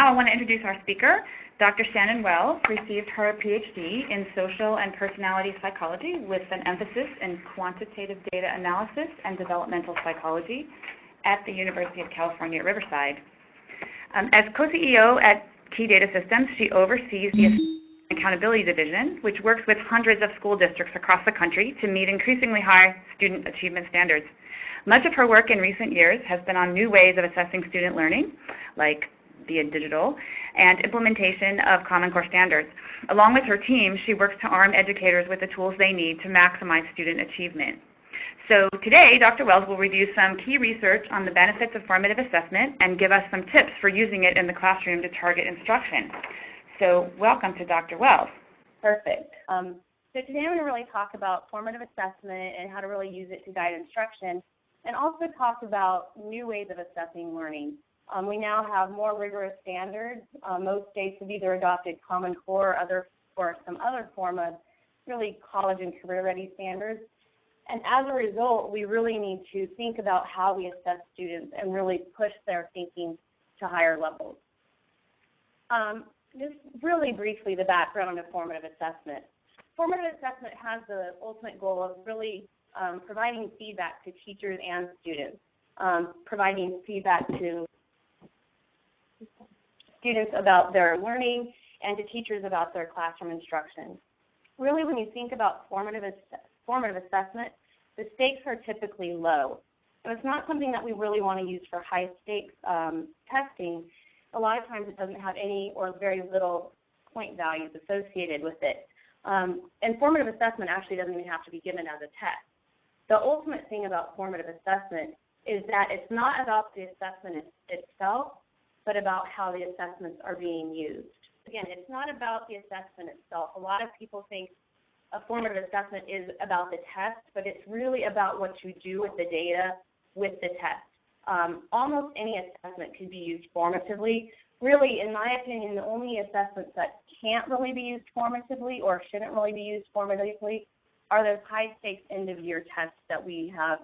now I want to introduce our speaker. Dr. Shannon Wells received her PhD in social and personality psychology with an emphasis in quantitative data analysis and developmental psychology at the University of California at Riverside. As co-CEO at Key Data Systems, she oversees the Accountability Division, which works with hundreds of school districts across the country to meet increasingly high student achievement standards. Much of her work in recent years has been on new ways of assessing student learning, like via digital, and implementation of Common Core standards. Along with her team, she works to arm educators with the tools they need to maximize student achievement. So today, Dr. Wells will review some key research on the benefits of formative assessment and give us some tips for using it in the classroom to target instruction. So welcome to Dr. Wells. Perfect. So today I'm going to really talk about formative assessment and how to really use it to guide instruction, and also talk about new ways of assessing learning. We now have more rigorous standards. Most states have either adopted Common Core or some other form of really college and career-ready standards. And as a result, we really need to think about how we assess students and really push their thinking to higher levels. Just really briefly, the background of formative assessment. Formative assessment has the ultimate goal of really providing feedback to teachers and students, providing feedback to students about their learning and to teachers about their classroom instruction. Really, when you think about formative assessment, the stakes are typically low. And it's not something that we really want to use for high-stakes testing. A lot of times it doesn't have any or very little point values associated with it. And formative assessment actually doesn't even have to be given as a test. The ultimate thing about formative assessment is that it's not about the assessment itself, but about how the assessments are being used. Again, it's not about the assessment itself. A lot of people think a formative assessment is about the test, but it's really about what you do with the data with the test. Almost any assessment can be used formatively. Really, in my opinion, the only assessments that can't really be used formatively or shouldn't really be used formatively are those high-stakes end-of-year tests that we have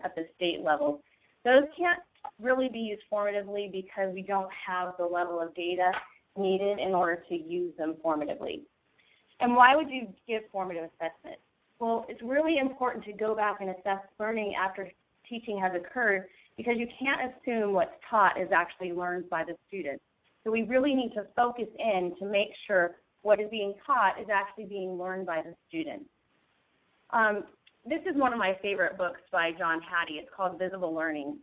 at the state level. Those can't really be used formatively because we don't have the level of data needed in order to use them formatively. And why would you give formative assessment? Well, it's really important to go back and assess learning after teaching has occurred because you can't assume what's taught is actually learned by the student. So we really need to focus in to make sure what is being taught is actually being learned by the student. This is one of my favorite books by John Hattie. It's called Visible Learning.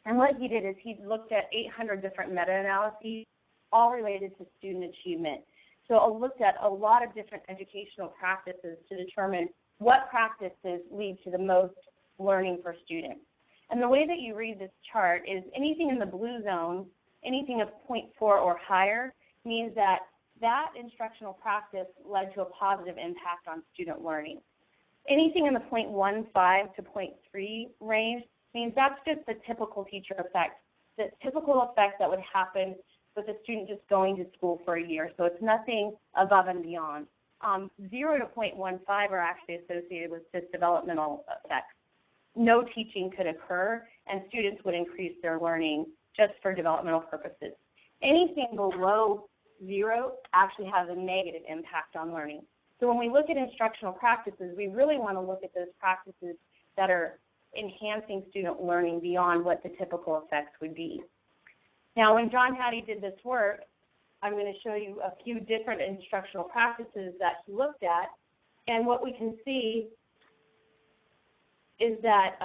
And what he did is he looked at 800 different meta-analyses, all related to student achievement. So I looked at a lot of different educational practices to determine what practices lead to the most learning for students. And the way that you read this chart is anything in the blue zone, anything of 0.4 or higher, means that that instructional practice led to a positive impact on student learning. Anything in the 0.15 to 0.3 range means that's just the typical teacher effect, the typical effect that would happen with a student just going to school for a year. So it's nothing above and beyond. 0 to 0.15 are actually associated with just developmental effects. No teaching could occur, and students would increase their learning just for developmental purposes. Anything below 0 actually has a negative impact on learning. So when we look at instructional practices, we really want to look at those practices that are enhancing student learning beyond what the typical effects would be. Now, when John Hattie did this work, I'm going to show you a few different instructional practices that he looked at, and what we can see is that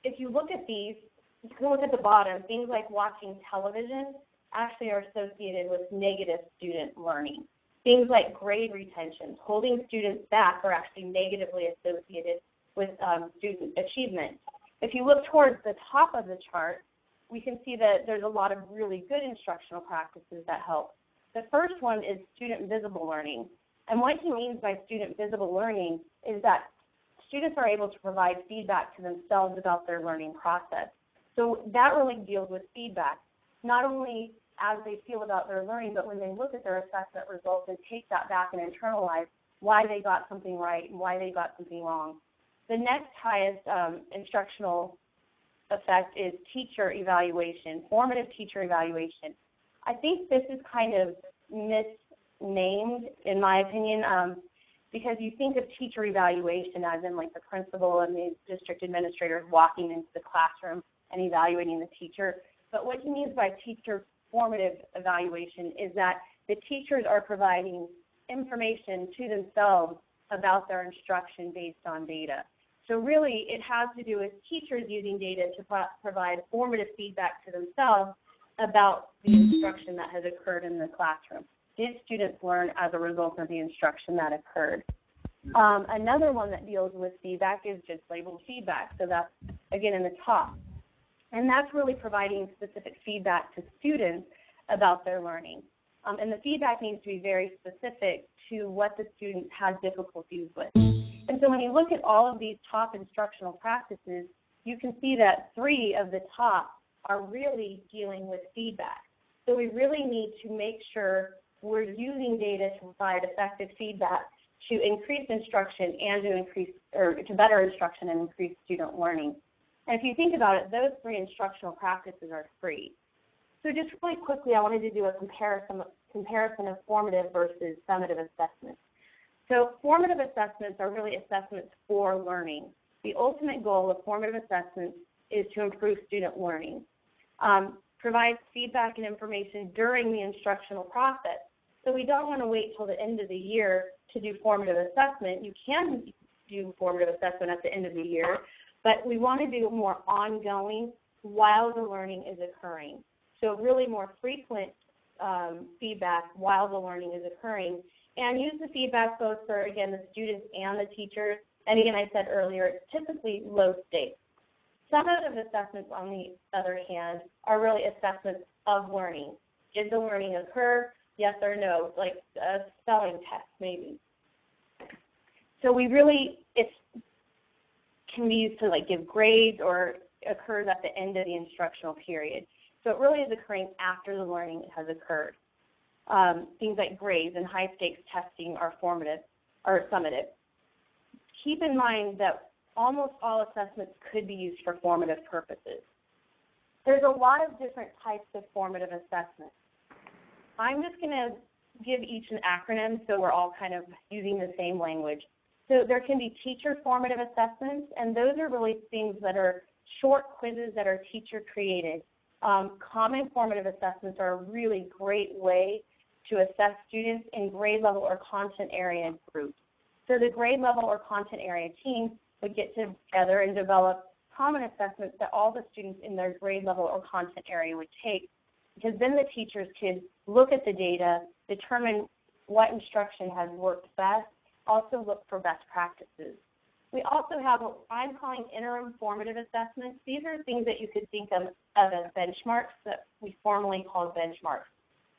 if you look at these, you can look at the bottom, things like watching television actually are associated with negative student learning. Things like grade retention, holding students back, are actually negatively associated with student achievement. If you look towards the top of the chart, we can see that there's a lot of really good instructional practices that help. The first one is student visible learning. And what he means by student visible learning is that students are able to provide feedback to themselves about their learning process. So that really deals with feedback, not only as they feel about their learning, but when they look at their assessment results and take that back and internalize why they got something right and why they got something wrong. The next highest instructional effect is teacher evaluation, formative teacher evaluation. I think this is kind of misnamed, in my opinion, because you think of teacher evaluation as in like the principal and the district administrators walking into the classroom and evaluating the teacher. But what he means by teacher formative evaluation is that the teachers are providing information to themselves about their instruction based on data. So really, it has to do with teachers using data to provide formative feedback to themselves about the instruction that has occurred in the classroom. Did students learn as a result of the instruction that occurred? Another one that deals with feedback is just labeled feedback. So that's, again, in the top. And that's really providing specific feedback to students about their learning. And the feedback needs to be very specific to what the students had difficulties with. And so when you look at all of these top instructional practices, you can see that 3 of the top are really dealing with feedback. So we really need to make sure we're using data to provide effective feedback to increase instruction and to better instruction and increase student learning. And if you think about it, those 3 instructional practices are free. So just really quickly, I wanted to do a comparison of formative versus summative assessments. So formative assessments are really assessments for learning. The ultimate goal of formative assessments is to improve student learning. Provides feedback and information during the instructional process. So we don't want to wait till the end of the year to do formative assessment. You can do formative assessment at the end of the year, but we want to do more ongoing while the learning is occurring. So really more frequent feedback while the learning is occurring, and use the feedback both for, again, the students and the teachers. And again, I said earlier, it's typically low stakes. Summative assessments, on the other hand, are really assessments of learning. Did the learning occur? Yes or no, like a spelling test maybe. So we really, it can be used to like give grades or occurs at the end of the instructional period. So it really is occurring after the learning has occurred. Things like grades and high stakes testing are formative or summative. Keep in mind that almost all assessments could be used for formative purposes. There's a lot of different types of formative assessments. I'm just going to give each an acronym so we're all kind of using the same language. So there can be teacher formative assessments, and those are really things that are short quizzes that are teacher created. Common formative assessments are a really great way to assess students in grade level or content area groups. So the grade level or content area teams would get together and develop common assessments that all the students in their grade level or content area would take, because then the teachers could look at the data, determine what instruction has worked best, also look for best practices. We also have what I'm calling interim formative assessments. These are things that you could think of as benchmarks that we formally call benchmarks.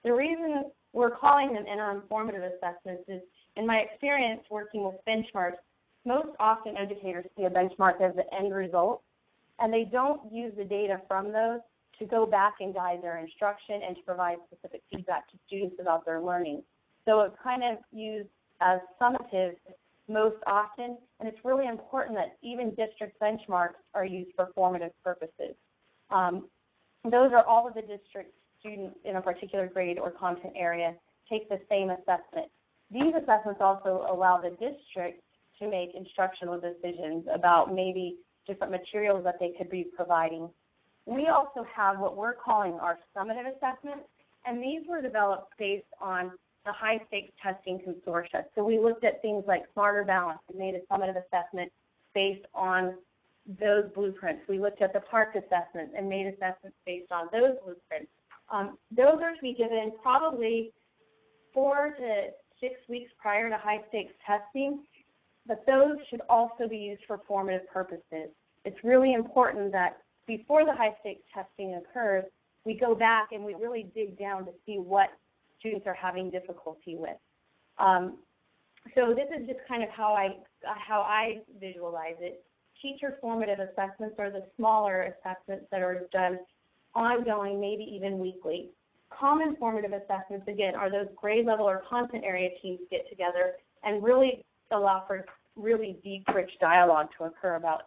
The reason we're calling them interim formative assessments is, in my experience working with benchmarks, most often educators see a benchmark as the end result, and they don't use the data from those to go back and guide their instruction and to provide specific feedback to students about their learning. So it's kind of used as summative most often, and it's really important that even district benchmarks are used for formative purposes. Those are all of the district students in a particular grade or content area take the same assessment. These assessments also allow the district to make instructional decisions about maybe different materials that they could be providing. We also have what we're calling our summative assessments, and these were developed based on the high-stakes testing consortia. So we looked at things like Smarter Balance and made a summative assessment based on those blueprints. We looked at the PARCC assessment and made assessments based on those blueprints. Those are to be given probably 4 to 6 weeks prior to high-stakes testing, but those should also be used for formative purposes. It's really important that before the high-stakes testing occurs, we go back and we really dig down to see what students are having difficulty with. So this is just kind of how I visualize it. Teacher formative assessments are the smaller assessments that are done ongoing, maybe even weekly. Common formative assessments, again, are those grade level or content area teams get together and really allow for really deep, rich dialogue to occur about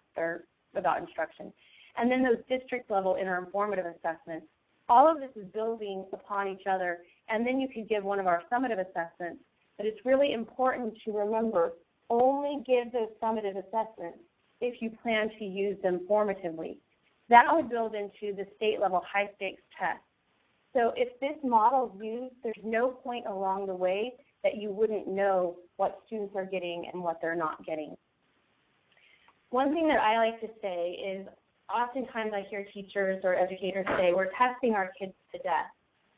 instruction. And then those district level interim formative assessments All of this is building upon each other, and then you could give one of our summative assessments. But it's really important to remember, only give those summative assessments if you plan to use them formatively. That would build into the state-level high-stakes test. So if this model is used, there's no point along the way that you wouldn't know what students are getting and what they're not getting. One thing that I like to say is, oftentimes I hear teachers or educators say, we're testing our kids to death.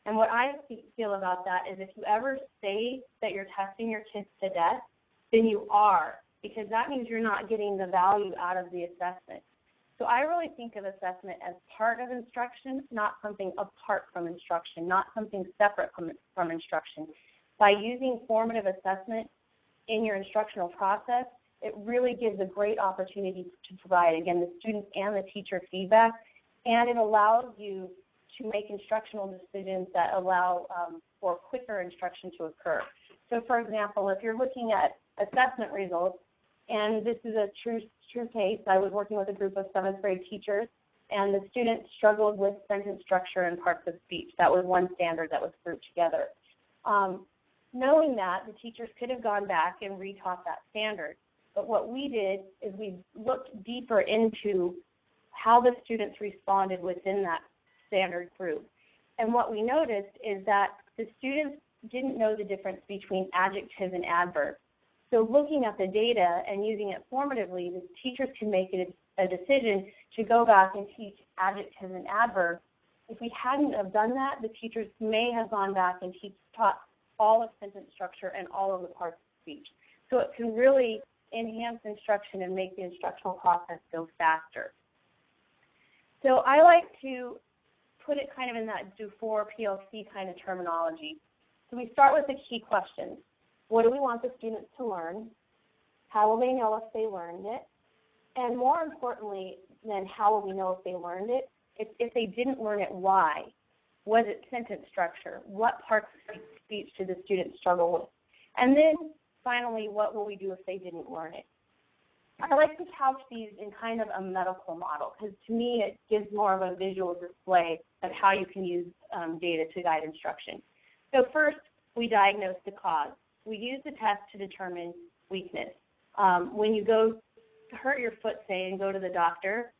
And what I feel about that is, if you ever say that you're testing your kids to death, then you are, because that means you're not getting the value out of the assessment. So I really think of assessment as part of instruction, not something apart from instruction, not something separate from instruction. By using formative assessment in your instructional process, it really gives a great opportunity to provide, again, the students and the teacher feedback, and it allows you to make instructional decisions that allow for quicker instruction to occur. So, for example, if you're looking at assessment results, and this is a true case, I was working with a group of 7th grade teachers, and the students struggled with sentence structure and parts of speech. That was one standard that was grouped together. Knowing that, the teachers could have gone back and retaught that standard. But what we did is we looked deeper into how the students responded within that standard group. And what we noticed is that the students didn't know the difference between adjectives and adverbs. So looking at the data and using it formatively, the teachers can make a decision to go back and teach adjectives and adverbs. If we hadn't have done that, the teachers may have gone back and taught all of sentence structure and all of the parts of speech. So it can really enhance instruction and make the instructional process go faster. So I like to put it kind of in that Dufour PLC kind of terminology. So we start with the key questions. What do we want the students to learn? How will they know if they learned it? And more importantly than how will we know if they learned it, if they didn't learn it, why? Was it sentence structure? What parts of speech did the students struggle with? And then finally, what will we do if they didn't learn it? I like to couch these in kind of a medical model, because to me it gives more of a visual display of how you can use data to guide instruction. So first, we diagnose the cause. We use the test to determine weakness. When you go to hurt your foot, say, and go to the doctor,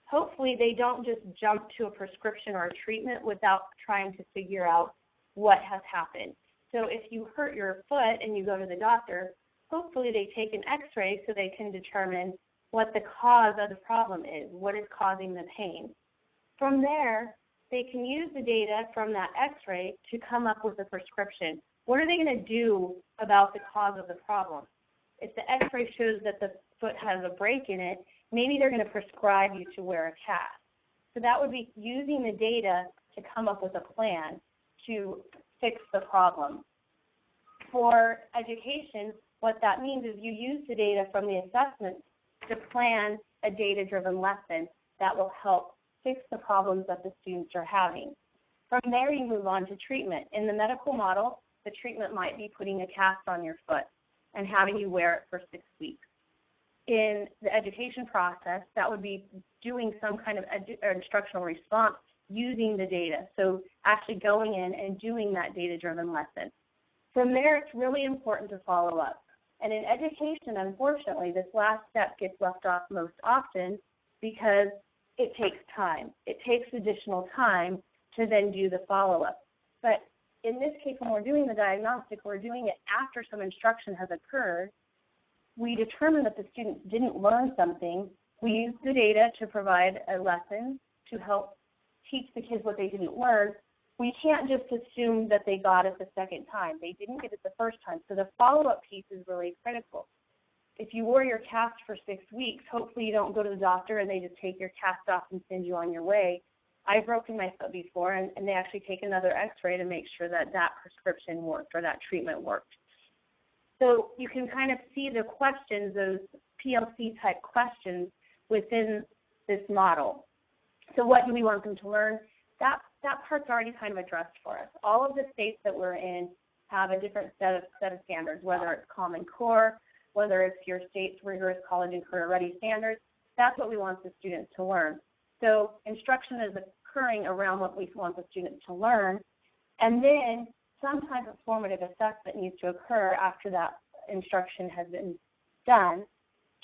hopefully they don't just jump to a prescription or a treatment without trying to figure out what has happened. So if you hurt your foot and you go to the doctor, hopefully they take an x-ray so they can determine what the cause of the problem is, what is causing the pain. From there, they can use the data from that x-ray to come up with a prescription. What are they going to do about the cause of the problem? If the x-ray shows that the foot has a break in it, maybe they're going to prescribe you to wear a cast. So that would be using the data to come up with a plan to fix the problem. For education, what that means is you use the data from the assessment to plan a data-driven lesson that will help fix the problems that the students are having. From there, you move on to treatment. In the medical model, the treatment might be putting a cast on your foot and having you wear it for 6 weeks. In the education process, that would be doing some kind of instructional response using the data, so actually going in and doing that data-driven lesson. From there, it's really important to follow up. And in education, unfortunately, this last step gets left off most often because it takes time. It takes additional time to then do the follow-up. But in this case, when we're doing the diagnostic, we're doing it after some instruction has occurred. We determine that the students didn't learn something. We use the data to provide a lesson to help teach the kids what they didn't learn. We can't just assume that they got it the second time. They didn't get it the first time. So the follow-up piece is really critical. If you wore your cast for 6 weeks, hopefully you don't go to the doctor and they just take your cast off and send you on your way. I've broken my foot before, and they actually take another x-ray to make sure that that prescription worked or that treatment worked. So you can kind of see the questions, those PLC-type questions within this model. So what do we want them to learn? That part's already kind of addressed for us. All of the states that we're in have a different set of standards, whether it's Common Core, whether it's your state's rigorous college and career ready standards. That's what we want the students to learn. So instruction as a occurring around what we want the students to learn. And then some type of formative assessment needs to occur after that instruction has been done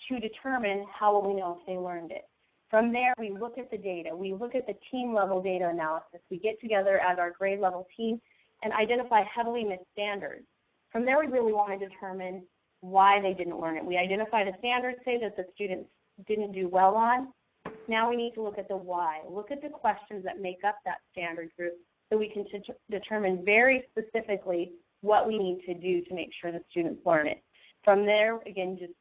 to determine how will we know if they learned it. From there, we look at the data. We look at the team-level data analysis. We get together as our grade-level team and identify heavily missed standards. From there, we really want to determine why they didn't learn it. We identify the standards, say, that the students didn't do well on. Now we need to look at the why. Look at the questions that make up that standard group so we can determine very specifically what we need to do to make sure the students learn it. From there, again, just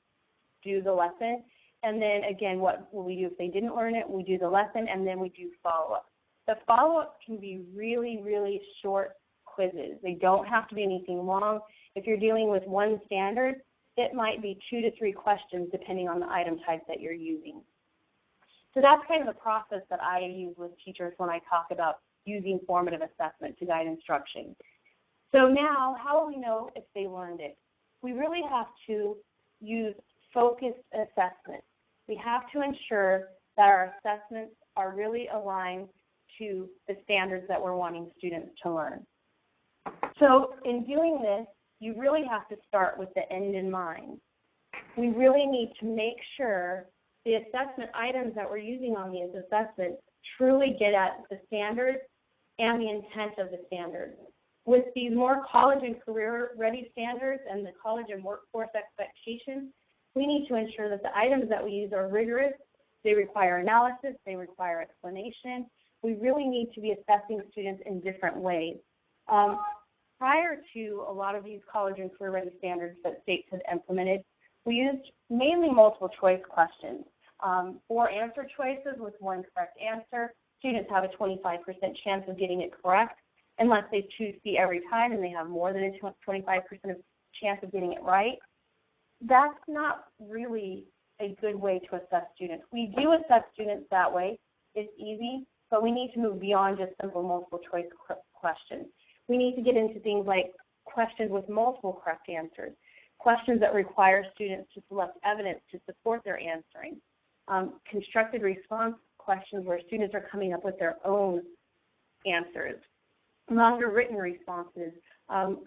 do the lesson. And then, again, what will we do if they didn't learn it? We do the lesson, and then we do follow-up. The follow-up can be really, really short quizzes. They don't have to be anything long. If you're dealing with one standard, it might be 2 to 3 questions depending on the item type that you're using. So that's kind of the process that I use with teachers when I talk about using formative assessment to guide instruction. So now, how will we know if they learned it? We really have to use focused assessment. We have to ensure that our assessments are really aligned to the standards that we're wanting students to learn. So in doing this, you really have to start with the end in mind. We really need to make sure the assessment items that we're using on these assessments truly get at the standards and the intent of the standards. With these more college and career-ready standards and the college and workforce expectations, we need to ensure that the items that we use are rigorous, they require analysis, they require explanation. We really need to be assessing students in different ways. Prior to a lot of these college and career-ready standards that states had implemented, we used mainly multiple choice questions. 4 answer choices with 1 correct answer. Students have a 25% chance of getting it correct unless they choose C every time and they have more than a 25% of chance of getting it right. That's not really a good way to assess students. We do assess students that way. It's easy, but we need to move beyond just simple multiple choice questions. We need to get into things like questions with multiple correct answers, questions that require students to select evidence to support their answering, constructed response questions where students are coming up with their own answers, longer written responses,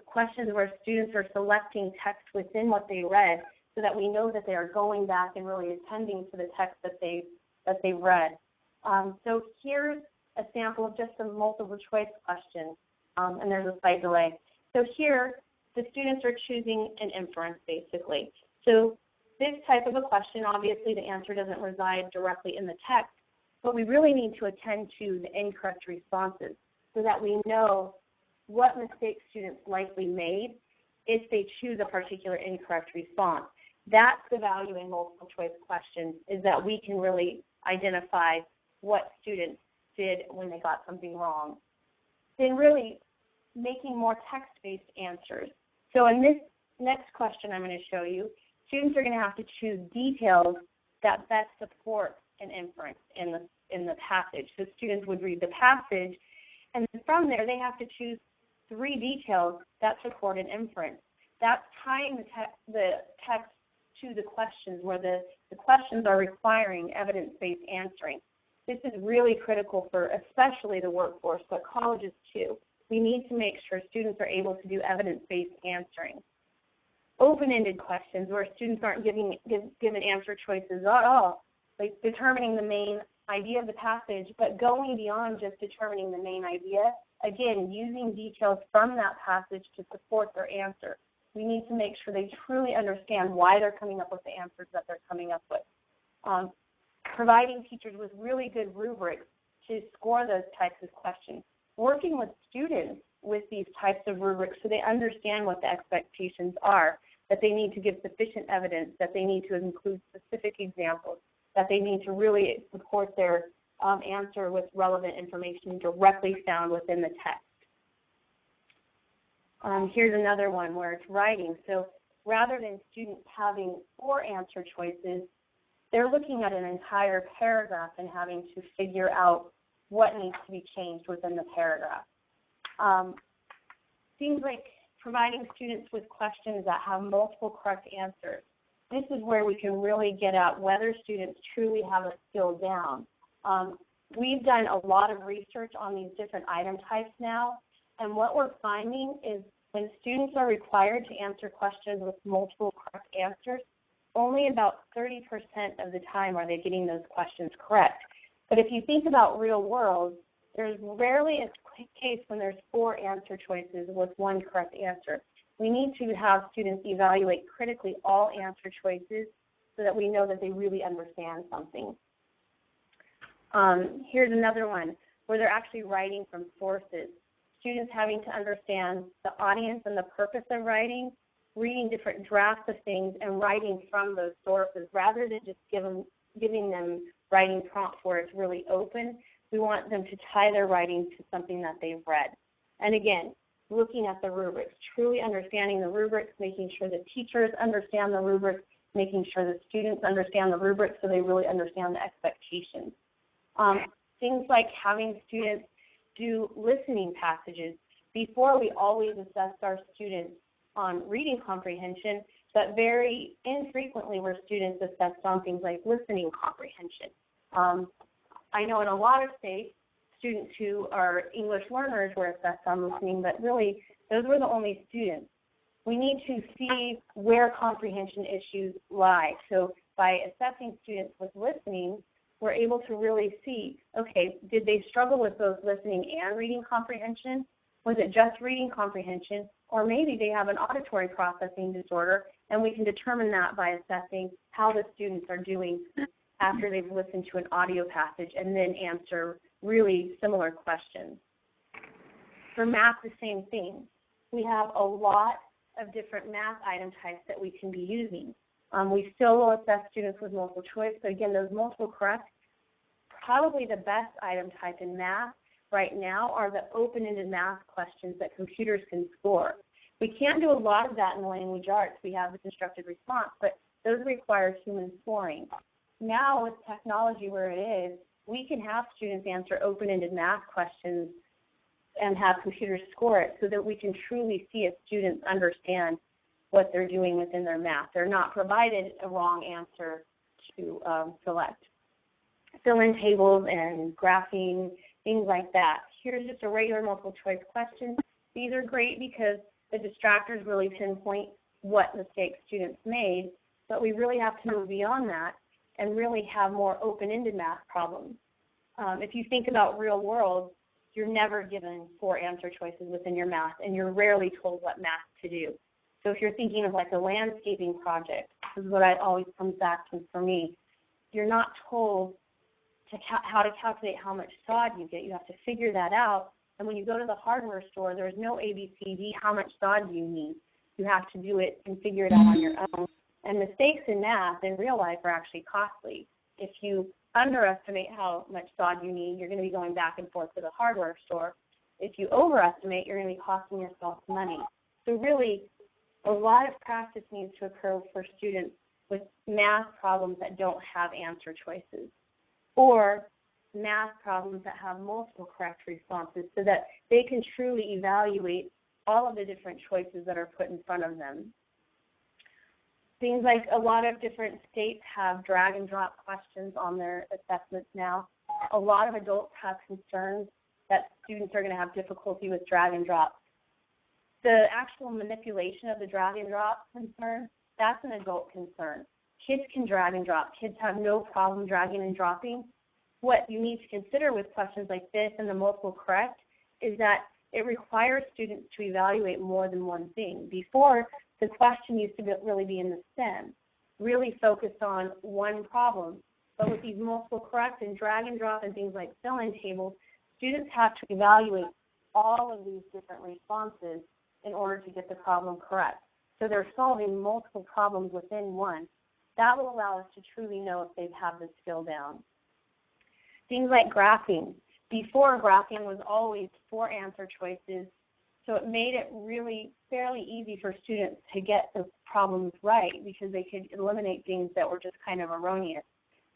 questions where students are selecting text within what they read so that we know that they are going back and really attending to the text that they read. So here's a sample of just some multiple choice questions, and there's a slight delay. So here, the students are choosing an inference, basically. So this type of a question, obviously the answer doesn't reside directly in the text, but we really need to attend to the incorrect responses so that we know what mistakes students likely made if they choose a particular incorrect response. That's the value in multiple choice questions, is that we can really identify what students did when they got something wrong. Then really making more text-based answers. So in this next question I'm going to show you, students are going to have to choose details that best support an inference in the passage. So students would read the passage, and from there they have to choose 3 details that support an inference. That's tying the text to the questions where the questions are requiring evidence-based answering. This is really critical for especially the workforce, but colleges too. We need to make sure students are able to do evidence-based answering. Open-ended questions where students aren't given answer choices at all, like determining the main idea of the passage, but going beyond just determining the main idea, again, using details from that passage to support their answer. We need to make sure they truly understand why they're coming up with the answers that they're coming up with. Providing teachers with really good rubrics to score those types of questions. Working with students with these types of rubrics so they understand what the expectations are, that they need to give sufficient evidence, that they need to include specific examples, that they need to really support their answer with relevant information directly found within the text. Here's another one where it's writing. So rather than students having 4 answer choices, they're looking at an entire paragraph and having to figure out what needs to be changed within the paragraph. Things like providing students with questions that have multiple correct answers. This is where we can really get at whether students truly have a skill down. We've done a lot of research on these different item types now, and what we're finding is when students are required to answer questions with multiple correct answers, only about 30% of the time are they getting those questions correct. But if you think about real world, there's rarely a case when there's 4 answer choices with 1 correct answer. We need to have students evaluate critically all answer choices so that we know that they really understand something. Here's another one where they're actually writing from sources. Students having to understand the audience and the purpose of writing, reading different drafts of things and writing from those sources rather than just giving them writing prompts where it's really open. We want them to tie their writing to something that they've read. And again, looking at the rubrics, truly understanding the rubrics, making sure the teachers understand the rubrics, making sure the students understand the rubrics so they really understand the expectations. Things like having students do listening passages. Before, we always assessed our students on reading comprehension, but very infrequently were students assessed on things like listening comprehension. I know in a lot of states, students who are English learners were assessed on listening, but really those were the only students. We need to see where comprehension issues lie. So by assessing students with listening, we're able to really see, okay, did they struggle with both listening and reading comprehension? Was it just reading comprehension? Or maybe they have an auditory processing disorder, and we can determine that by assessing how the students are doing after they've listened to an audio passage and then answer really similar questions. For math, the same thing. We have a lot of different math item types that we can be using. We still will assess students with multiple choice, but again, those multiple correct, probably the best item type in math right now are the open-ended math questions that computers can score. We can't do a lot of that in language arts. We have the constructed response, but those require human scoring. Now with technology where it is, we can have students answer open-ended math questions and have computers score it so that we can truly see if students understand what they're doing within their math. They're not provided a wrong answer to select. Fill-in tables and graphing, things like that. Here's just a regular multiple choice question. These are great because the distractors really pinpoint what mistakes students made, but we really have to move beyond that and really have more open-ended math problems. If you think about real world, you're never given 4 answer choices within your math, and you're rarely told what math to do. So if you're thinking of like a landscaping project, this is what it always comes back to for me. You're not told how to calculate how much sod you get. You have to figure that out. And when you go to the hardware store, there's no ABCD, how much sod do you need? You have to do it and figure it out on your own. And mistakes in math in real life are actually costly. If you underestimate how much sod you need, you're going to be going back and forth to the hardware store. If you overestimate, you're going to be costing yourself money. So really, a lot of practice needs to occur for students with math problems that don't have answer choices, or math problems that have multiple correct responses so that they can truly evaluate all of the different choices that are put in front of them. Things like a lot of different states have drag and drop questions on their assessments now. A lot of adults have concerns that students are going to have difficulty with drag and drop. The actual manipulation of the drag and drop concern, that's an adult concern. Kids can drag and drop. Kids have no problem dragging and dropping. What you need to consider with questions like this and the multiple correct is that it requires students to evaluate more than one thing. Before, the question used to really be in the STEM, really focused on one problem. But with these multiple correct and drag and drop and things like fill-in tables, students have to evaluate all of these different responses in order to get the problem correct. So they're solving multiple problems within one. That will allow us to truly know if they have the skill down. Things like graphing. Before, graphing was always 4 answer choices, so it made it really fairly easy for students to get the problems right because they could eliminate things that were just kind of erroneous.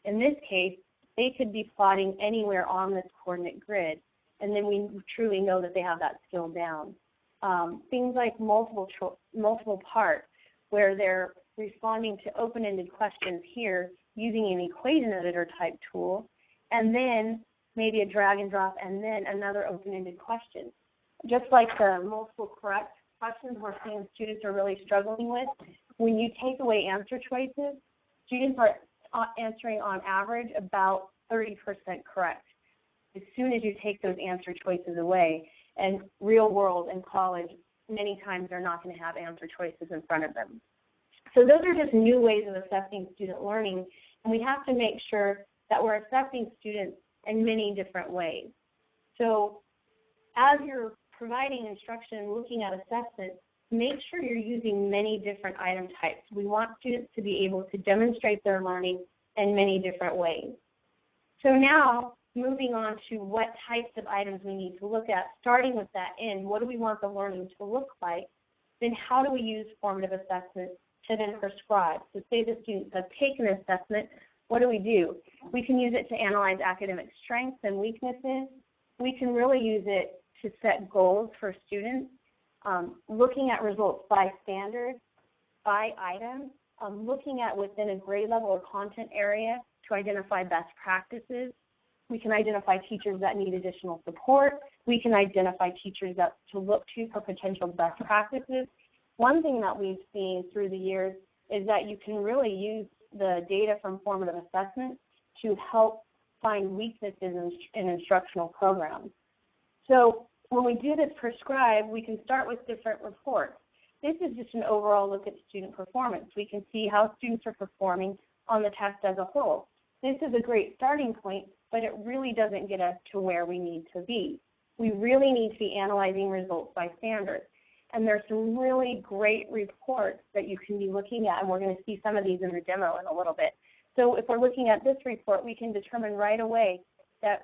In this case, they could be plotting anywhere on this coordinate grid, and then we truly know that they have that skill down. Things like multiple part, where they're responding to open-ended questions here using an equation editor type tool, and then maybe a drag and drop, and then another open-ended question. Just like the multiple correct questions we're seeing students are really struggling with, when you take away answer choices, students are answering on average about 30% correct. As soon as you take those answer choices away, and real world and college, many times they're not going to have answer choices in front of them. So those are just new ways of assessing student learning, and we have to make sure that we're assessing students in many different ways. So as you're providing instruction, looking at assessment, make sure you're using many different item types. We want students to be able to demonstrate their learning in many different ways. So now, moving on to what types of items we need to look at, starting with that end, what do we want the learning to look like? Then how do we use formative assessment to then prescribe? So say the students have taken an assessment, what do? We can use it to analyze academic strengths and weaknesses. We can really use it to set goals for students, looking at results by standard, by item, looking at within a grade level or content area to identify best practices. We can identify teachers that need additional support. We can identify teachers that to look to for potential best practices. One thing that we've seen through the years is that you can really use the data from formative assessment to help find weaknesses in instructional programs. So when we do this prescribe, we can start with different reports. This is just an overall look at student performance. We can see how students are performing on the test as a whole. This is a great starting point, but it really doesn't get us to where we need to be. We really need to be analyzing results by standards. And there's some really great reports that you can be looking at, and we're going to see some of these in the demo in a little bit. So if we're looking at this report, we can determine right away that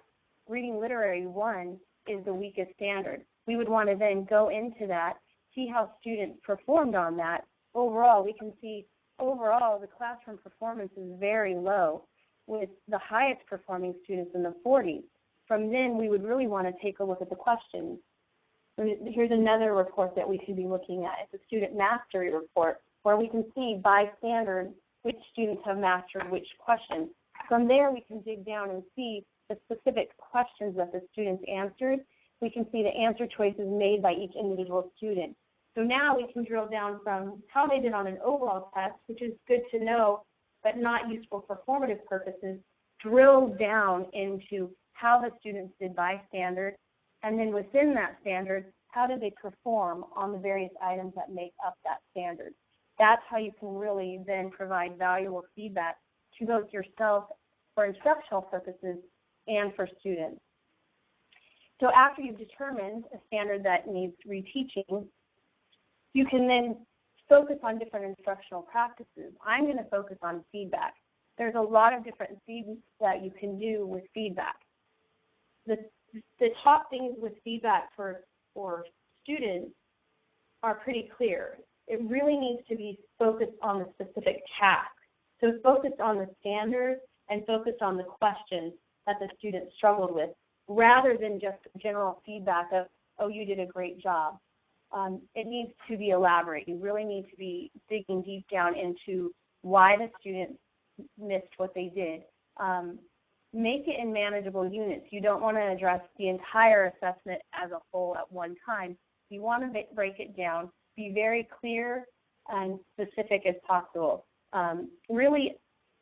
Reading Literary 1 is the weakest standard. We would want to then go into that, see how students performed on that. Overall, we can see overall the classroom performance is very low, with the highest performing students in the 40s. From then, we would really want to take a look at the questions. Here's another report that we could be looking at. It's a student mastery report where we can see by standard which students have mastered which questions. From there, we can dig down and see the specific questions that the students answered. We can see the answer choices made by each individual student. So now we can drill down from how they did on an overall test, which is good to know, but not useful for formative purposes, drill down into how the students did by standard, and then within that standard, how did they perform on the various items that make up that standard. That's how you can really then provide valuable feedback to both yourself for instructional purposes and for students. So after you've determined a standard that needs reteaching, you can then focus on different instructional practices. I'm going to focus on feedback. There's a lot of different things that you can do with feedback. The top things with feedback for students are pretty clear. It really needs to be focused on the specific task. So focused on the standards and focused on the questions that the student struggled with, rather than just general feedback of, oh, you did a great job. It needs to be elaborate. You really need to be digging deep down into why the student missed what they did. Make it in manageable units. You don't want to address the entire assessment as a whole at one time. You want to break it down, be very clear and specific as possible. Really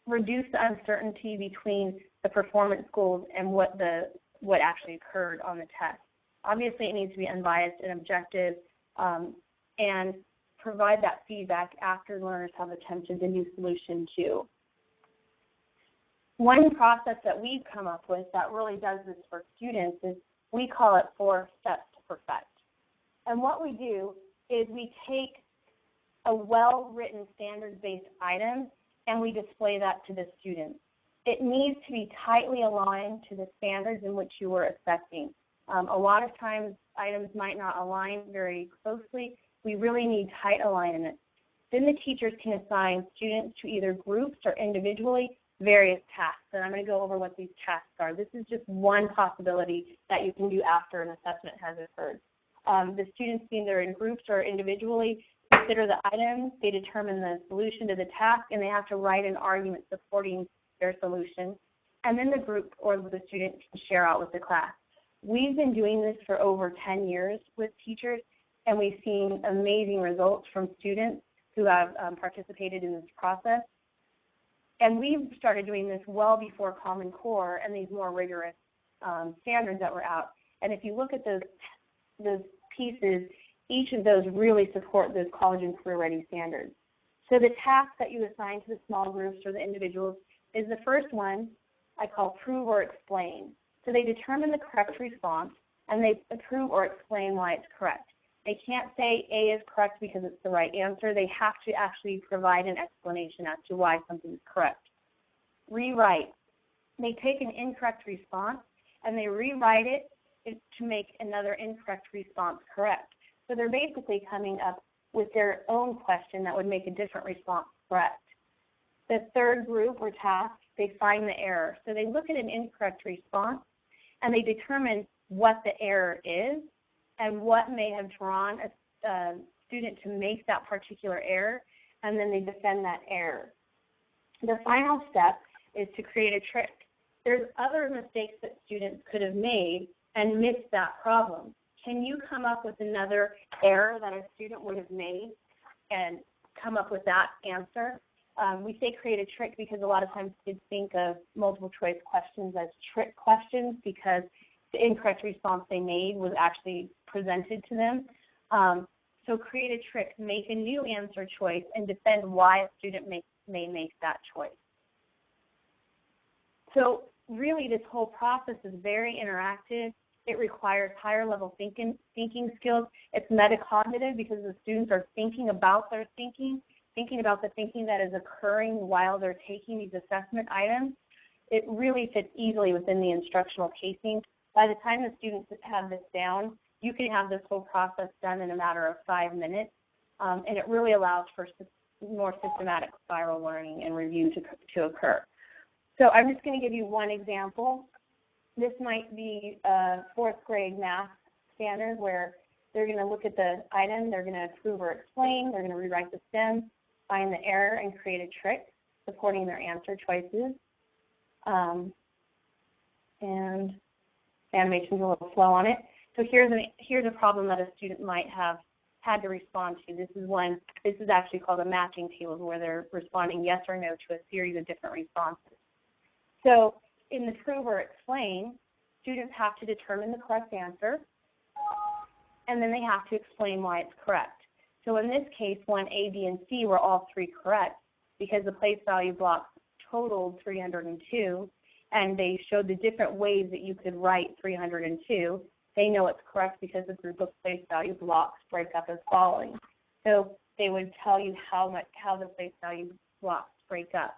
reduce the uncertainty between the performance goals and what actually occurred on the test. Obviously, it needs to be unbiased and objective, and provide that feedback after learners have attempted the new solution too. One process that we've come up with that really does this for students is we call it 4 steps to perfect. And what we do is we take a well-written standards-based item and we display that to the students. It needs to be tightly aligned to the standards in which you were assessing. A lot of times items might not align very closely. We really need tight alignment. Then the teachers can assign students to either groups or individually various tasks. And I'm going to go over what these tasks are. This is just one possibility that you can do after an assessment has occurred. The students, either in groups or individually, consider the item, they determine the solution to the task, and they have to write an argument supporting their solution. and then the group or the student can share out with the class. We've been doing this for over 10 years with teachers, and we've seen amazing results from students who have participated in this process. And we've started doing this well before Common Core and these more rigorous standards that were out. And if you look at those pieces, each of those really support those college and career ready standards. So the task that you assign to the small groups or the individuals is the first one I call prove or explain. So they determine the correct response and they prove or explain why it's correct. They can't say A is correct because it's the right answer. They have to actually provide an explanation as to why something is correct. Rewrite. They take an incorrect response and they rewrite it to make another incorrect response correct. So they're basically coming up with their own question that would make a different response correct. The third group or task, they find the error. So they look at an incorrect response and they determine what the error is and what may have drawn a student to make that particular error, and then they defend that error. The final step is to create a trick. There's other mistakes that students could have made and missed that problem. Can you come up with another error that a student would have made and come up with that answer? We say create a trick because a lot of times kids think of multiple choice questions as trick questions because the incorrect response they made was actually presented to them. So create a trick, make a new answer choice, and defend why a student may make that choice. So really this whole process is very interactive. It requires higher level thinking skills. It's metacognitive because the students are thinking about their thinking about the thinking that is occurring while they're taking these assessment items. It really fits easily within the instructional casing. By the time the students have this down, you can have this whole process done in a matter of 5 minutes, and it really allows for more systematic spiral learning and review to occur. So I'm just going to give you one example. This might be a 4th grade math standard where they're going to look at the item, they're going to prove or explain, they're going to rewrite the STEM, find the error, and create a trick supporting their answer choices. And animation's a little slow on it. So here's a problem that a student might have had to respond to. This is actually called a matching table where they're responding yes or no to a series of different responses. So in the prove or explain, students have to determine the correct answer, and then they have to explain why it's correct. So in this case, one A, B, and C were all 3 correct because the place value blocks totaled 302, and they showed the different ways that you could write 302. They know it's correct because the group of place value blocks break up as following. So they would tell you how the place value blocks break up.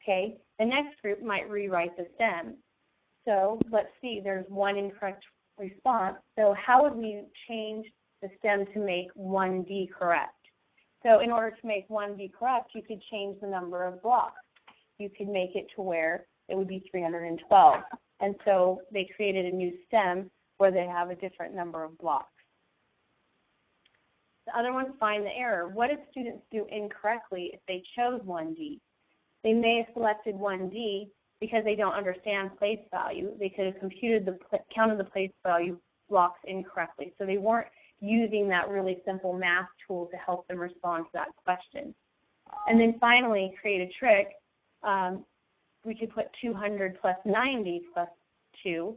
Okay, the next group might rewrite the STEM. So let's see, there's one incorrect response. So how would we change the STEM to make 1D correct? So in order to make 1D correct, you could change the number of blocks. You could make it to where it would be 312. And so they created a new STEM where they have a different number of blocks. The other one, find the error. What did students do incorrectly if they chose 1D? They may have selected 1D because they don't understand place value. They could have counted the place value blocks incorrectly. So they weren't using that really simple math tool to help them respond to that question. And then finally, create a trick. We could put 200 plus 90 plus 2.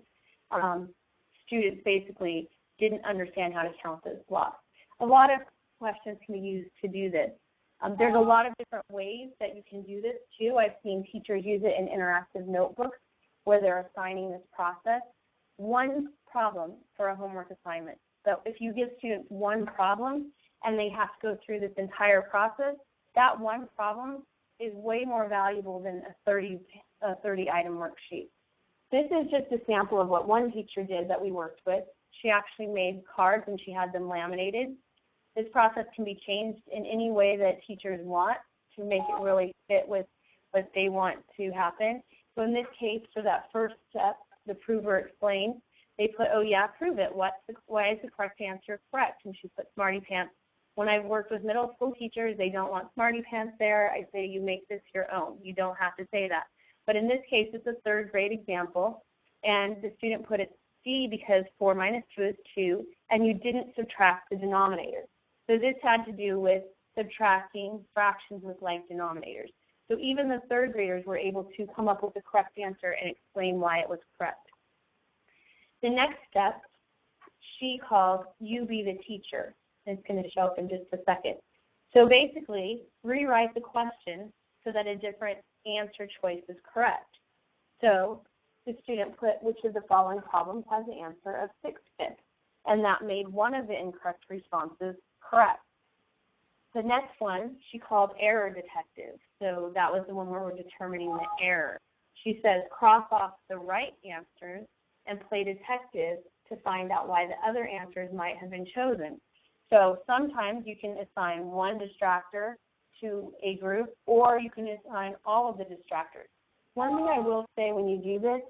Students basically didn't understand how to count those blocks. A lot of questions can be used to do this. There's a lot of different ways that you can do this too. I've seen teachers use it in interactive notebooks where they're assigning this process. One problem for a homework assignment. So if you give students one problem and they have to go through this entire process, that one problem is way more valuable than a 30-item worksheet. This is just a sample of what one teacher did that we worked with. She actually made cards and she had them laminated. This process can be changed in any way that teachers want to make it really fit with what they want to happen. So in this case, for that first step, the prove or explain, they put, oh yeah, prove it. Why is the correct answer correct? And she put smarty pants. When I've worked with middle school teachers, they don't want smarty pants there. I say you make this your own. You don't have to say that. But in this case, it's a third grade example, and the student put it C because 4 minus 2 is 2, and you didn't subtract the denominator. So this had to do with subtracting fractions with like denominators. So even the third graders were able to come up with the correct answer and explain why it was correct. The next step, she called You Be the Teacher. It's going to show up in just a second. So basically, rewrite the question so that a different answer choice is correct. So the student put, which of the following problems has the answer of 6/5? And that made one of the incorrect responses correct. The next one, she called Error Detective. So that was the one where we're determining the error. She says, cross off the right answers and play detective to find out why the other answers might have been chosen. So sometimes you can assign one distractor to a group, or you can assign all of the distractors. One thing I will say when you do this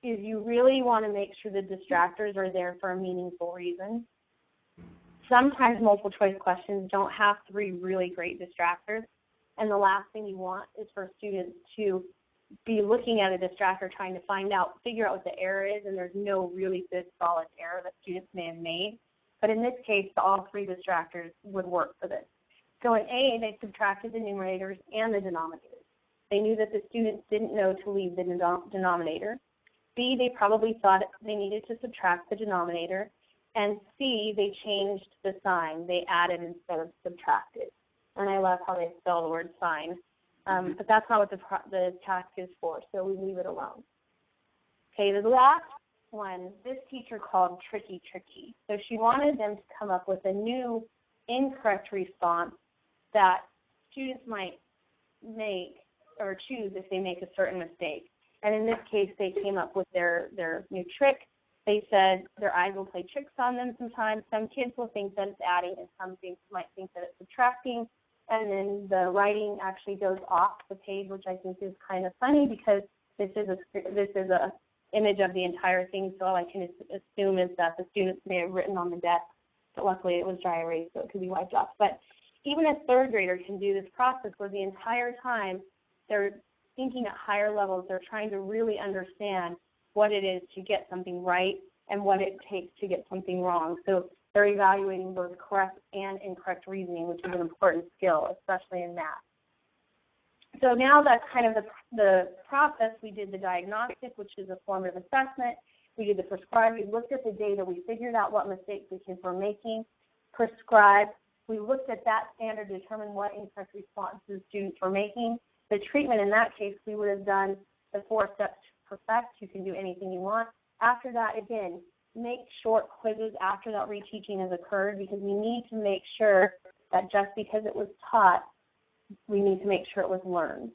is you really want to make sure the distractors are there for a meaningful reason. Sometimes multiple choice questions don't have 3 really great distractors, and the last thing you want is for students to be looking at a distractor trying to figure out what the error is, and there's no really good solid error that students may have made. But in this case, all 3 distractors would work for this. So in A, they subtracted the numerators and the denominators. They knew that the students didn't know to leave the denominator. B, they probably thought they needed to subtract the denominator. And C, they changed the sign. They added instead of subtracted. And I love how they spell the word sign. But that's not what the task is for, so we leave it alone. Okay, the last one, this teacher called Tricky Tricky. So she wanted them to come up with a new incorrect response that students might make or choose if they make a certain mistake. And in this case, they came up with their new trick. They said their eyes will play tricks on them sometimes. Some kids will think that it's adding, and some might think that it's subtracting. And then the writing actually goes off the page, which I think is kind of funny because this is a image of the entire thing. So all I can assume is that the students may have written on the desk, but luckily it was dry erase, so it could be wiped off. But even a third grader can do this process where the entire time they're thinking at higher levels. They're trying to really understand what it is to get something right and what it takes to get something wrong. So they're evaluating both correct and incorrect reasoning, which is an important skill, especially in math. So now that's kind of the process. We did the diagnostic, which is a formative assessment. We did the prescribe. We looked at the data. We figured out what mistakes the kids were making. Prescribe. We looked at that standard to determine what incorrect responses students were making. The treatment in that case, we would have done the 4 steps to perfect. You can do anything you want. After that, again, make short quizzes after that reteaching has occurred, because we need to make sure that just because it was taught, we need to make sure it was learned.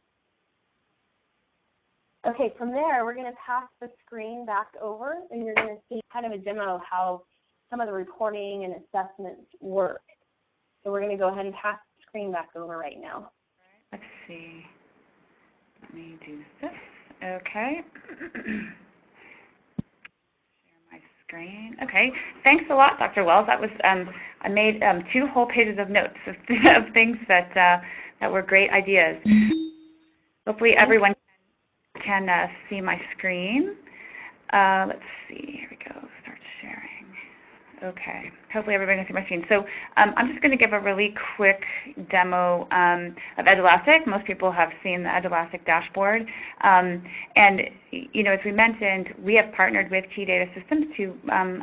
Okay, from there, we're going to pass the screen back over, and you're going to see kind of a demo of how some of the reporting and assessments work. So we're going to go ahead and pass the screen back over right now. Let's see. Let me do this. Okay. Share my screen. Okay. Thanks a lot, Dr. Wells. That was I made 2 whole pages of notes of things that were great ideas. Hopefully everyone can see my screen. Let's see. Here we go. Start sharing. Okay. Hopefully everybody can see my screen. So I'm just going to give a really quick demo of Edulastic. Most people have seen the Edulastic dashboard. And, you know, as we mentioned, we have partnered with Key Data Systems to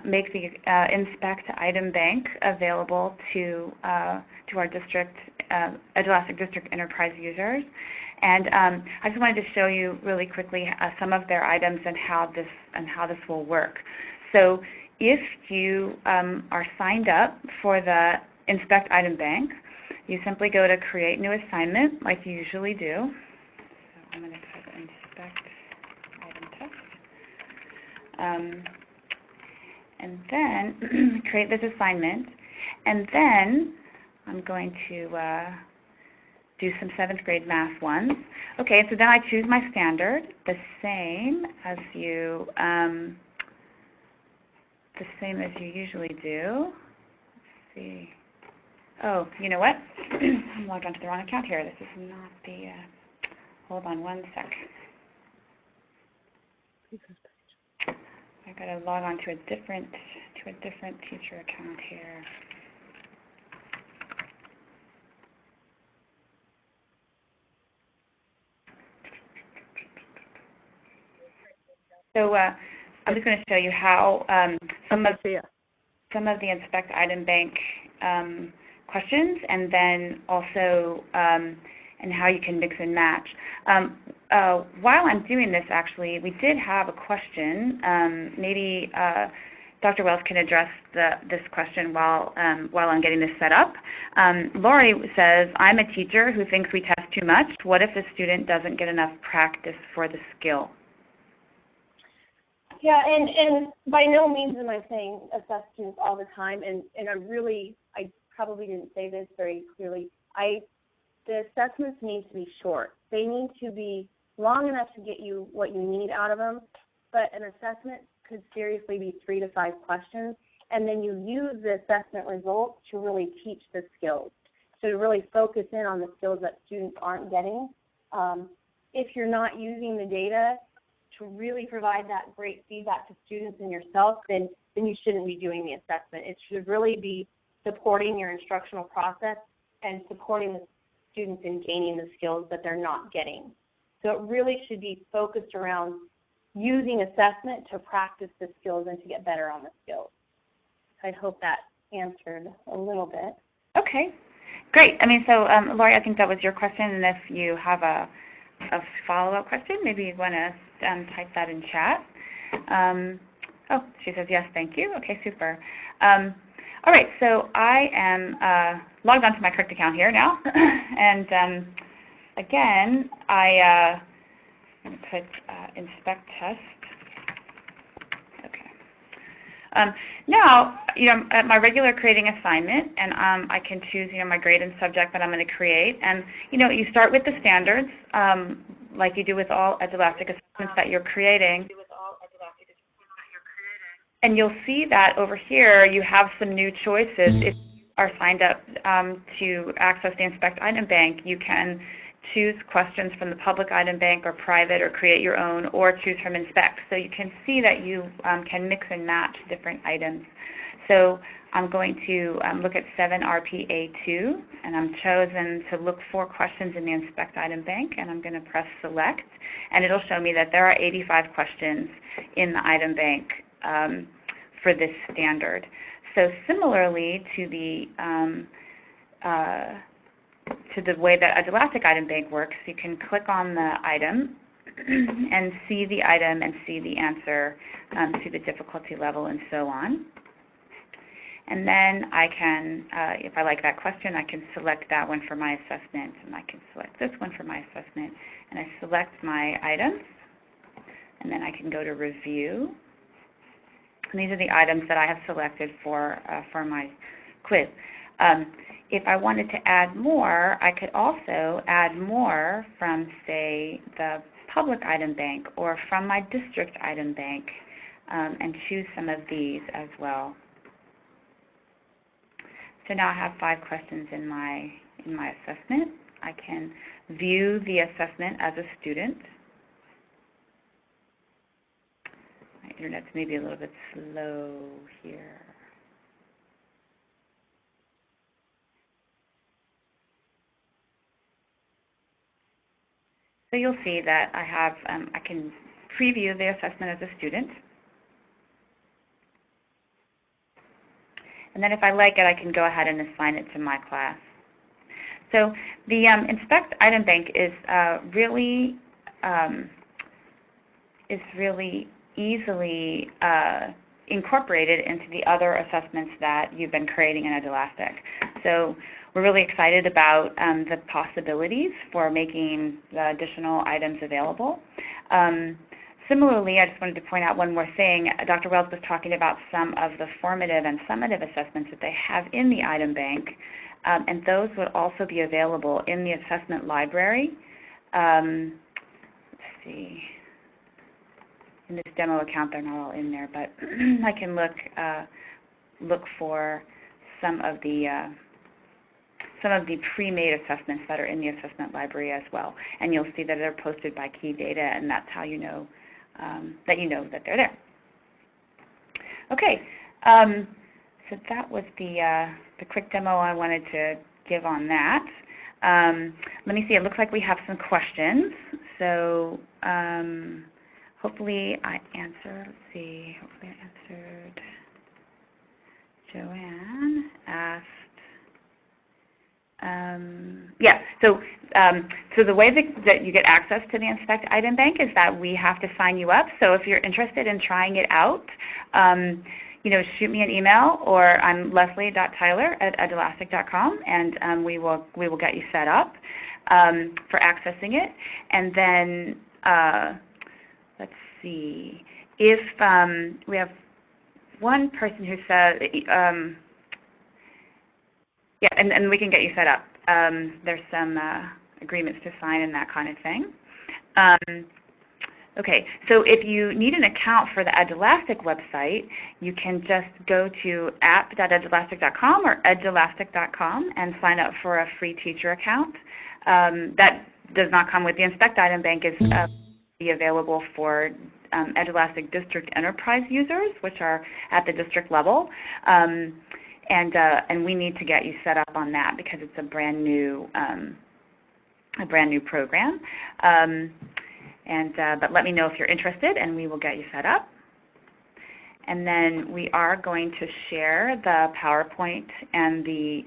make the Inspect Item Bank available to our district, Edulastic District Enterprise users. And I just wanted to show you really quickly some of their items and how this will work. So if you are signed up for the Inspect Item Bank, you simply go to Create New Assignment like you usually do. So I'm going to put Inspect Item Test. And then create this assignment. And then I'm going to do some 7th grade math ones. Okay, so then I choose my standard, the same as you usually do. Let's see. Oh, you know what? I'm logged onto the wrong account here. This is not the, hold on one sec. I've got to log on to a different teacher account here. So I'm just going to show you how some of the Inspect Item Bank questions, and then also and how you can mix and match. While I'm doing this, actually, we did have a question. Maybe Dr. Wells can address this question while I'm getting this set up. Lori says, I'm a teacher who thinks we test too much. What if the student doesn't get enough practice for the skill? Yeah, and by no means am I saying assess students all the time, and I probably didn't say this very clearly. The assessments need to be short. They need to be long enough to get you what you need out of them, but an assessment could seriously be 3 to 5 questions, and then you use the assessment results to really teach the skills, so to really focus in on the skills that students aren't getting. If you're not using the data to really provide that great feedback to students and yourself, then you shouldn't be doing the assessment. It should really be supporting your instructional process and supporting the students in gaining the skills that they're not getting. So it really should be focused around using assessment to practice the skills and to get better on the skills. I hope that answered a little bit. Okay, great. I mean, so Lori, I think that was your question, and if you have a follow-up question, maybe you want to type that in chat. Oh, she says yes, thank you. Okay, super. All right, so I am logged onto my correct account here now, and again, I'm going to put inspect test. Okay. Now, at my regular creating assignment, and I can choose, my grade and subject that I'm going to create, and you start with the standards, like you do with all Edulastic assessments that you're creating. And you'll see that over here you have some new choices. If you are signed up to access the Inspect Item Bank, you can choose questions from the public item bank or private, or create your own, or choose from Inspect. So you can see that you can mix and match different items. So I'm going to look at 7RPA2, and I'm chosen to look for questions in the Inspect Item Bank, and I'm going to press Select, and it'll show me that there are 85 questions in the item bank for this standard. So similarly to the way that Edulastic Item Bank works, you can click on the item and see the item and see the answer, see the difficulty level, and so on. And then I can, if I like that question, I can select that one for my assessment, and I can select this one for my assessment, and I select my items, and then I can go to Review. And these are the items that I have selected for my quiz. If I wanted to add more, I could also add more from, say, the public item bank or from my district item bank, and choose some of these as well. So now I have 5 questions in my assessment. I can view the assessment as a student. My internet's maybe a little bit slow here. So you'll see that I have, I can preview the assessment as a student. And then if I like it, I can go ahead and assign it to my class. So the Inspect Item Bank is really easily incorporated into the other assessments that you've been creating in Edulastic. So we're really excited about the possibilities for making the additional items available. Similarly, I just wanted to point out one more thing. Dr. Wells was talking about some of the formative and summative assessments that they have in the item bank, and those would also be available in the assessment library. Let's see. In this demo account, they're not all in there, but I can look for some of the pre-made assessments that are in the assessment library as well, and you'll see that they're posted by key data, and that's how you know that you know that they're there. Okay, so that was the quick demo I wanted to give on that. Let me see, it looks like we have some questions. So hopefully I answered, let's see, hopefully I answered. Joanne asked, yeah, so the way that you get access to the Inspect Item Bank is that we have to sign you up. So if you're interested in trying it out, you know, shoot me an email, or I'm leslie.tyler@edulastic.com, and we will get you set up for accessing it. And then let's see, if we have one person who said, yeah, and we can get you set up. There's some agreements to sign and that kind of thing. Okay, so if you need an account for the Edulastic website, you can just go to app.edulastic.com or edulastic.com and sign up for a free teacher account. That does not come with the Inspect Item Bank. Is be available for Edulastic District Enterprise users, which are at the district level. And we need to get you set up on that because it's a brand new program. But let me know if you're interested, and we will get you set up. And then we are going to share the PowerPoint and the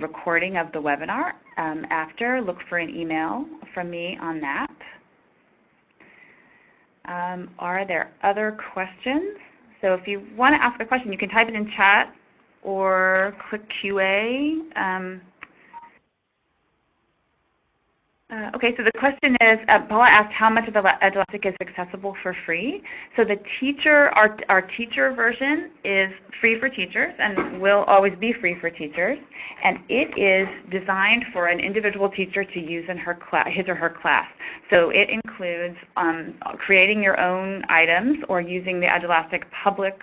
recording of the webinar after. Look for an email from me on that. Are there other questions? So if you want to ask a question, you can type it in chat or click QA. Okay, so the question is, Paula asked how much of Edulastic is accessible for free. So the teacher, our teacher version is free for teachers and will always be free for teachers. And it is designed for an individual teacher to use in her class, his or her class. So it includes creating your own items or using the Edulastic public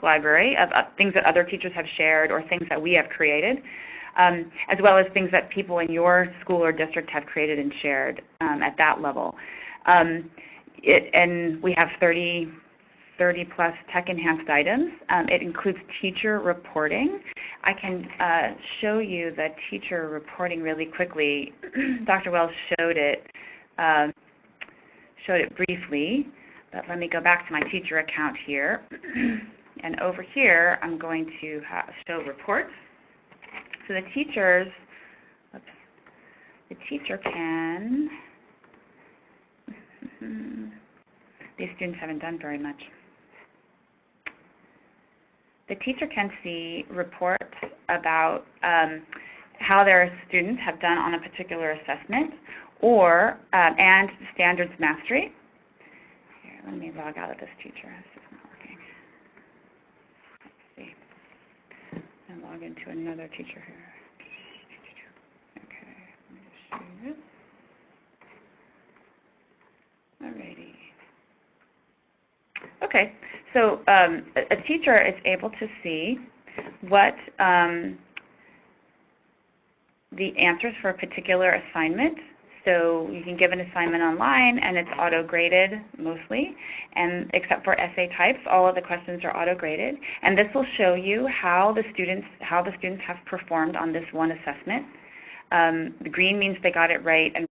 library of things that other teachers have shared or things that we have created. As well as things that people in your school or district have created and shared at that level. And we have 30 plus tech-enhanced items. It includes teacher reporting. I can show you the teacher reporting really quickly. Dr. Wells showed it briefly, but let me go back to my teacher account here. And over here, I'm going to show reports. So the teacher can, these students haven't done very much. The teacher can see reports about how their students have done on a particular assessment or, and standards mastery. Here, let me log out of this teacher. This is not working. Let's see. And log into another teacher here. Okay, let me just show you this. Alrighty. Okay, so a teacher is able to see what the answers for a particular assignment. So you can give an assignment online, and it's auto-graded mostly, and except for essay types, all of the questions are auto-graded. And this will show you how the students have performed on this one assessment. The green means they got it right, and